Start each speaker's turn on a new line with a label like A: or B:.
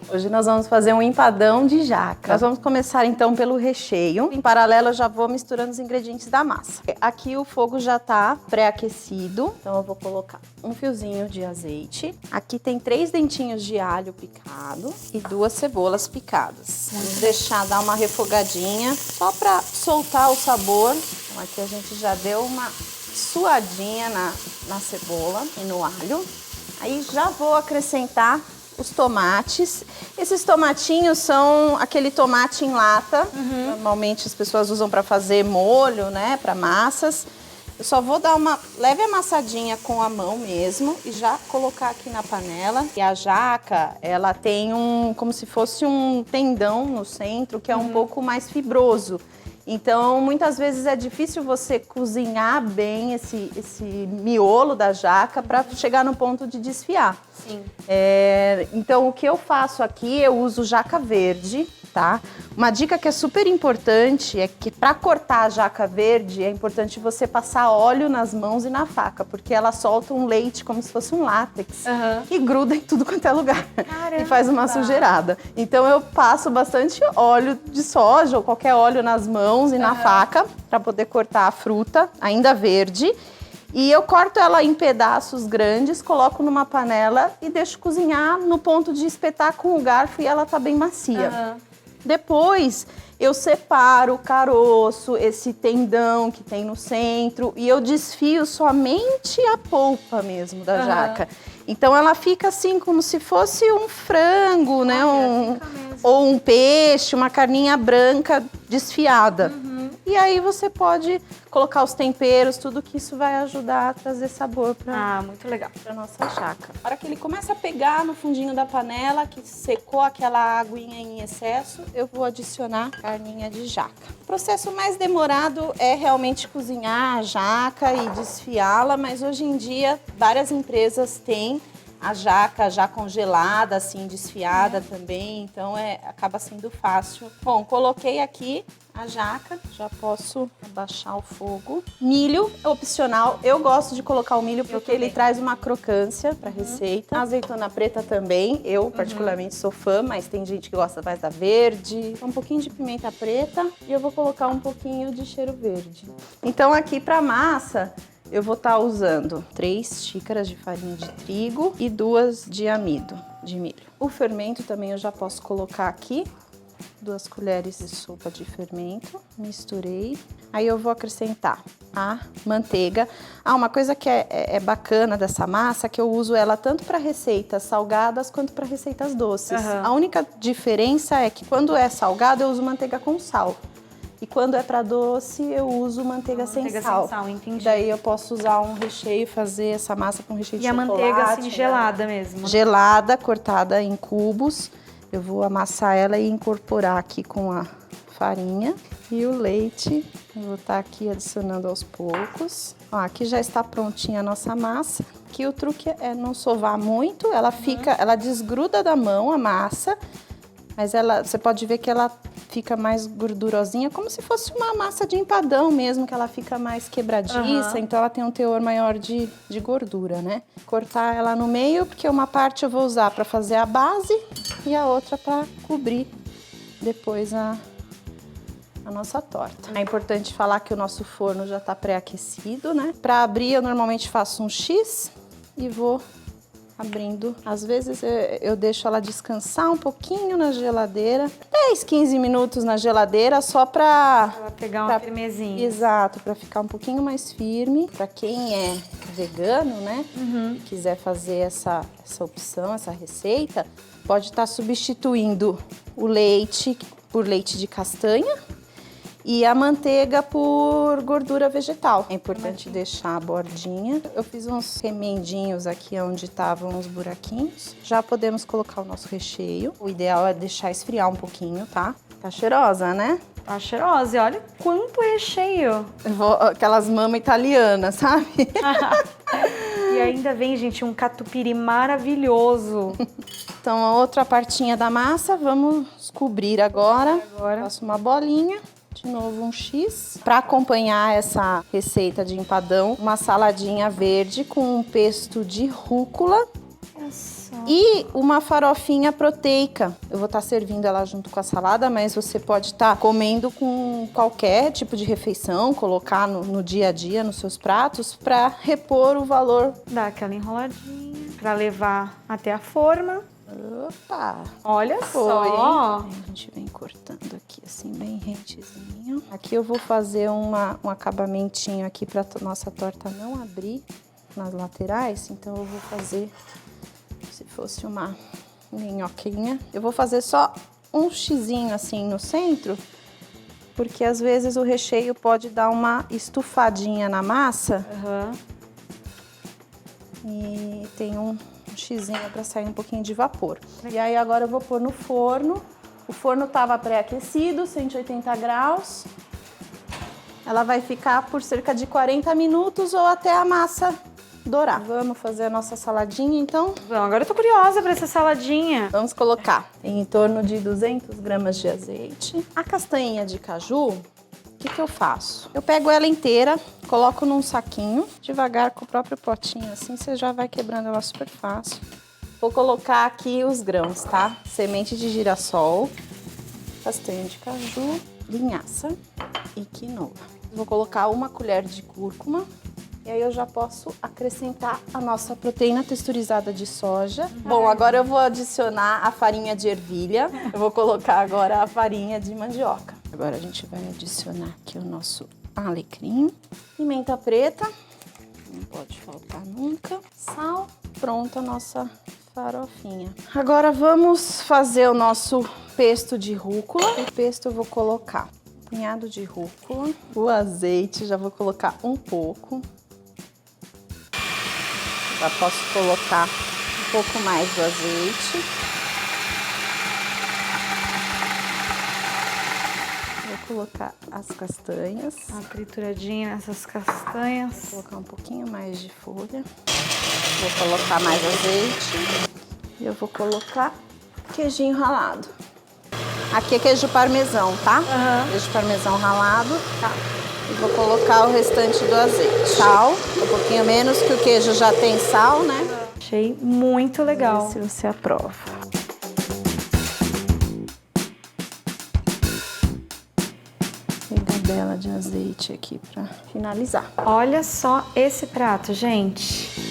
A: Hoje nós vamos fazer um empadão de jaca. Nós vamos começar então pelo recheio. Em paralelo eu já vou misturando os ingredientes da massa. Aqui o fogo já tá pré-aquecido, então eu vou colocar um fiozinho de azeite. Aqui tem 3 dentinhos de alho picado e 2 cebolas picadas. Vamos deixar dar uma refogadinha só para soltar o sabor. Então aqui a gente já deu uma suadinha na cebola e no alho. Aí já vou acrescentar os tomates. Esses tomatinhos são aquele tomate em lata. Normalmente as pessoas usam para fazer molho, né, para massas. Eu só vou dar uma leve amassadinha com a mão mesmo e já colocar aqui na panela. E a jaca, ela tem como se fosse um tendão no centro, que é um pouco mais fibroso. Então, muitas vezes é difícil você cozinhar bem esse miolo da jaca para chegar no ponto de desfiar.
B: Sim.
A: Então, o que eu faço aqui, eu uso jaca verde, tá? Uma dica que é super importante é que para cortar a jaca verde, é importante você passar óleo nas mãos e na faca, porque ela solta um leite como se fosse um látex que gruda em tudo quanto é lugar.
B: Caramba.
A: E faz uma sujeirada. Então, eu passo bastante óleo de soja ou qualquer óleo nas mãos e na faca para poder cortar a fruta, ainda verde. E eu corto ela em pedaços grandes, coloco numa panela e deixo cozinhar no ponto de espetar com o garfo e ela tá bem macia. Depois eu separo o caroço, esse tendão que tem no centro e eu desfio somente a polpa mesmo da jaca. Então ela fica assim como se fosse um frango, né? Ou um peixe, uma carninha branca desfiada. E aí você pode colocar os temperos, tudo que isso vai ajudar a trazer sabor para
B: muito legal.
A: Pra nossa jaca. Na hora que ele começa a pegar no fundinho da panela, que secou aquela aguinha em excesso, eu vou adicionar carninha de jaca. O processo mais demorado é realmente cozinhar a jaca e desfiá-la, mas hoje em dia várias empresas têm a jaca já congelada, assim, desfiada também, então acaba sendo fácil. Bom, coloquei aqui a jaca, já posso abaixar o fogo. Milho é opcional, eu gosto de colocar o milho porque ele traz uma crocância para a receita. A azeitona preta também, eu particularmente sou fã, mas tem gente que gosta mais da verde. Um pouquinho de pimenta preta e eu vou colocar um pouquinho de cheiro verde. Então aqui para massa, eu vou estar usando 3 xícaras de farinha de trigo e 2 de amido de milho. O fermento também eu já posso colocar aqui. 2 colheres de sopa de fermento, misturei. Aí eu vou acrescentar a manteiga. Uma coisa que é bacana dessa massa, que eu uso ela tanto para receitas salgadas quanto para receitas doces. A única diferença é que quando é salgado eu uso manteiga com sal. E quando é para doce, eu uso manteiga sem sal.
B: Sem sal, entendi.
A: Daí eu posso usar um recheio, fazer essa massa com recheio de chocolate.
B: E a manteiga assim, gelada mesmo?
A: Gelada, cortada em cubos. Eu vou amassar ela e incorporar aqui com a farinha. E o leite, eu vou estar aqui adicionando aos poucos. Aqui já está prontinha a nossa massa. Aqui o truque é não sovar muito, ela desgruda da mão a massa. Mas você pode ver que ela fica mais gordurosinha, como se fosse uma massa de empadão mesmo, que ela fica mais quebradiça, então ela tem um teor maior de gordura, né? Cortar ela no meio, porque uma parte eu vou usar para fazer a base e a outra para cobrir depois a nossa torta. É importante falar que o nosso forno já está pré-aquecido, né? Para abrir, eu normalmente faço um X e vou abrindo. Às vezes eu deixo ela descansar um pouquinho na geladeira. 10, 15 minutos na geladeira só pra
B: pegar uma firmezinha.
A: Exato, pra ficar um pouquinho mais firme. Pra quem é vegano, né? E quiser fazer essa opção, essa receita, pode estar substituindo o leite por leite de castanha e a manteiga por gordura vegetal. É importante deixar a bordinha. Eu fiz uns remendinhos aqui onde estavam os buraquinhos. Já podemos colocar o nosso recheio. O ideal é deixar esfriar um pouquinho, tá? Tá cheirosa, né?
B: Tá cheirosa. E olha quanto recheio.
A: Aquelas mamas italianas, sabe?
B: E ainda vem, gente, um catupiry maravilhoso.
A: Então, a outra partinha da massa, vamos cobrir agora. Faço uma bolinha. De novo um X. Para acompanhar essa receita de empadão, uma saladinha verde com um pesto de rúcula.
B: Olha só.
A: E uma farofinha proteica. Eu vou estar servindo ela junto com a salada, mas você pode estar comendo com qualquer tipo de refeição, colocar no dia a dia, nos seus pratos, para repor o valor.
B: Dá aquela enroladinha pra levar até a forma.
A: Opa!
B: Olha
A: Foi,
B: só!
A: hein? A gente vem cortando aqui assim, bem rentezinho. Aqui eu vou fazer um acabamentinho aqui para nossa torta não abrir nas laterais. Então eu vou fazer, se fosse uma minhoquinha, eu vou fazer só um xizinho assim no centro, porque às vezes o recheio pode dar uma estufadinha na massa. E tem um xizinho para sair um pouquinho de vapor. E aí agora eu vou pôr no forno. O forno estava pré-aquecido, 180 graus. Ela vai ficar por cerca de 40 minutos ou até a massa dourar. Vamos fazer a nossa saladinha, então?
B: Bom, agora eu tô curiosa pra essa saladinha.
A: Vamos colocar em torno de 200 gramas de azeite. A castanha de caju, o que eu faço? Eu pego ela inteira, coloco num saquinho, devagar com o próprio potinho, assim você já vai quebrando ela super fácil. Vou colocar aqui os grãos, tá? Semente de girassol, castanha de caju, linhaça e quinoa. Vou colocar uma colher de cúrcuma e aí eu já posso acrescentar a nossa proteína texturizada de soja. Bom, agora eu vou adicionar a farinha de ervilha. Eu vou colocar agora a farinha de mandioca. Agora a gente vai adicionar aqui o nosso alecrim, pimenta preta, não pode faltar nunca, sal, pronta a nossa farofinha. Agora vamos fazer o nosso pesto de rúcula. O pesto eu vou colocar um punhado de rúcula, o azeite já vou colocar um pouco. Já posso colocar um pouco mais do azeite. Vou colocar as castanhas.
B: Uma trituradinha nessas castanhas.
A: Vou colocar um pouquinho mais de folha. Vou colocar mais azeite. E eu vou colocar queijinho ralado. Aqui é queijo parmesão, tá? Queijo parmesão ralado. Tá. E vou colocar o restante do azeite. Sal, um pouquinho menos, que o queijo já tem sal, né?
B: Achei muito legal.
A: Vamos ver se você aprova. Pegadela de azeite aqui pra finalizar.
B: Olha só esse prato, gente.